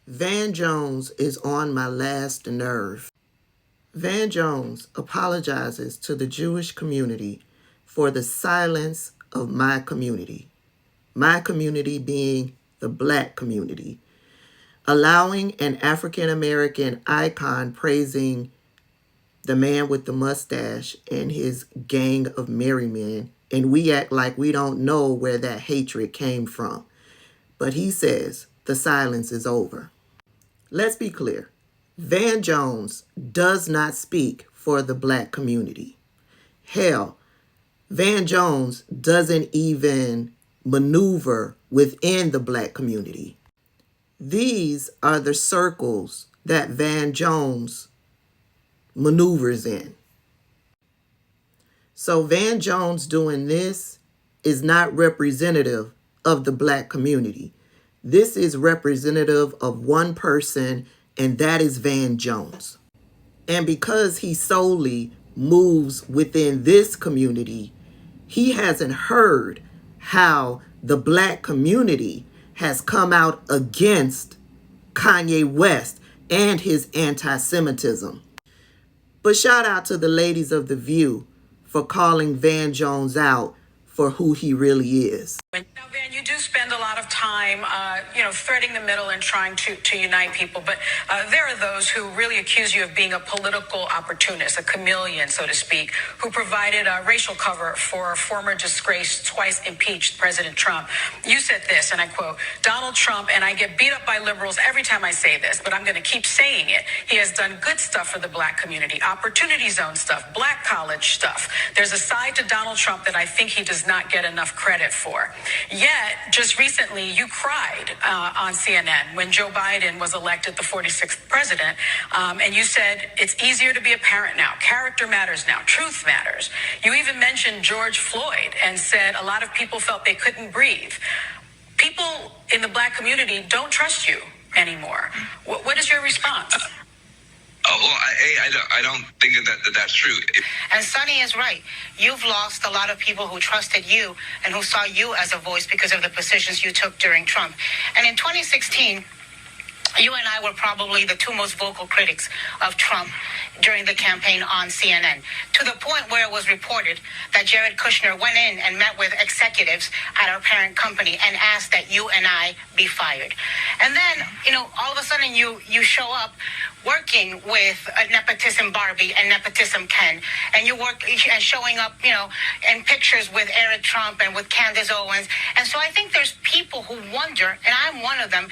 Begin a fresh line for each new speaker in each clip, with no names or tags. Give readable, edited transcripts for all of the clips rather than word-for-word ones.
Van Jones is on my last nerve. Van Jones apologizes to the Jewish community for the silence of my community being the Black community, allowing an African-American icon praising the man with the mustache and his gang of merry men, and we act like we don't know where that hatred came from. But he says the silence is over. Let's be clear. Van Jones does not speak for the Black community. Hell, Van Jones doesn't even maneuver within the Black community. These are the circles that Van Jones maneuvers in. So Van Jones doing this is not representative of the Black community. This is representative of one person, and that is Van Jones. And because he solely moves within this community, he hasn't heard how the Black community has come out against Kanye West and his anti-Semitism. But shout out to the ladies of The View for calling Van Jones out for who he really is.
Now, Van, you do spend a lot of time, threading the middle and trying to unite people. But there are those who really accuse you of being a political opportunist, a chameleon, so to speak, who provided racial cover for former disgraced, twice impeached President Trump. You said this, and I quote, "Donald Trump, and I get beat up by liberals every time I say this, but I'm going to keep saying it. He has done good stuff for the Black community, opportunity zone stuff, Black college stuff. There's a side to Donald Trump that I think he does not get enough credit for." Yet, just recently, you cried on CNN when Joe Biden was elected the 46th president, and you said, "It's easier to be a parent now. Character matters now. Truth matters." You even mentioned George Floyd and said a lot of people felt they couldn't breathe. People in the Black community don't trust you anymore. What is your response?
I don't think that's true.
And Sonny is right. You've lost a lot of people who trusted you and who saw you as a voice because of the positions you took during Trump. And in 2016, you and I were probably the two most vocal critics of Trump during the campaign on CNN, to the point where it was reported that Jared Kushner went in and met with executives at our parent company and asked that you and I be fired. And then, all of a sudden you show up working with Nepotism Barbie and Nepotism Ken, and you work and showing up, in pictures with Eric Trump and with Candace Owens. And so I think there's people who wonder, and I'm one of them,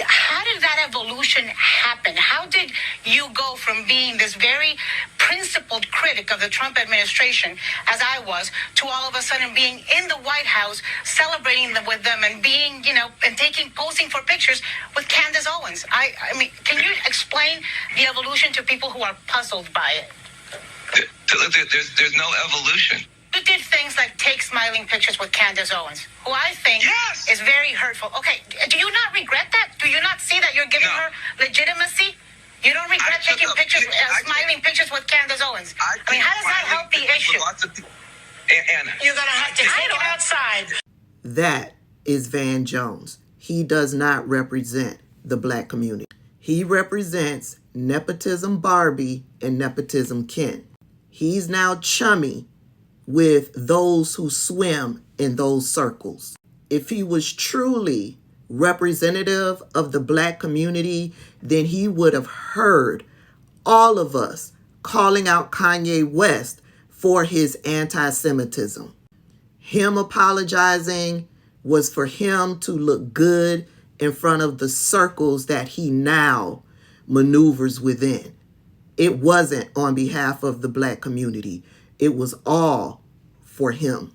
how did that evolution happen? How did you go from being this very principled critic of the Trump administration, as I was, to all of a sudden being in the White House, celebrating them with them and being, and posing for pictures with Candace Owens? I mean, can you explain the evolution to people who are puzzled by it?
There's no evolution.
You did things like take smiling pictures with Candace Owens, who I think is very hurtful. Okay, do you not regret that? Do you not see that you're giving her legitimacy? You don't regret taking pictures, smiling pictures with Candace Owens? I mean, how does that help the issue? You're going to have to take it outside.
That is Van Jones. He does not represent the Black community. He represents Nepotism Barbie and Nepotism Ken. He's now chummy with those who swim in those circles. If he was truly representative of the Black community, then he would have heard all of us calling out Kanye West for his anti-Semitism. Him apologizing was for him to look good in front of the circles that he now maneuvers within. It wasn't on behalf of the Black community. It was all for him.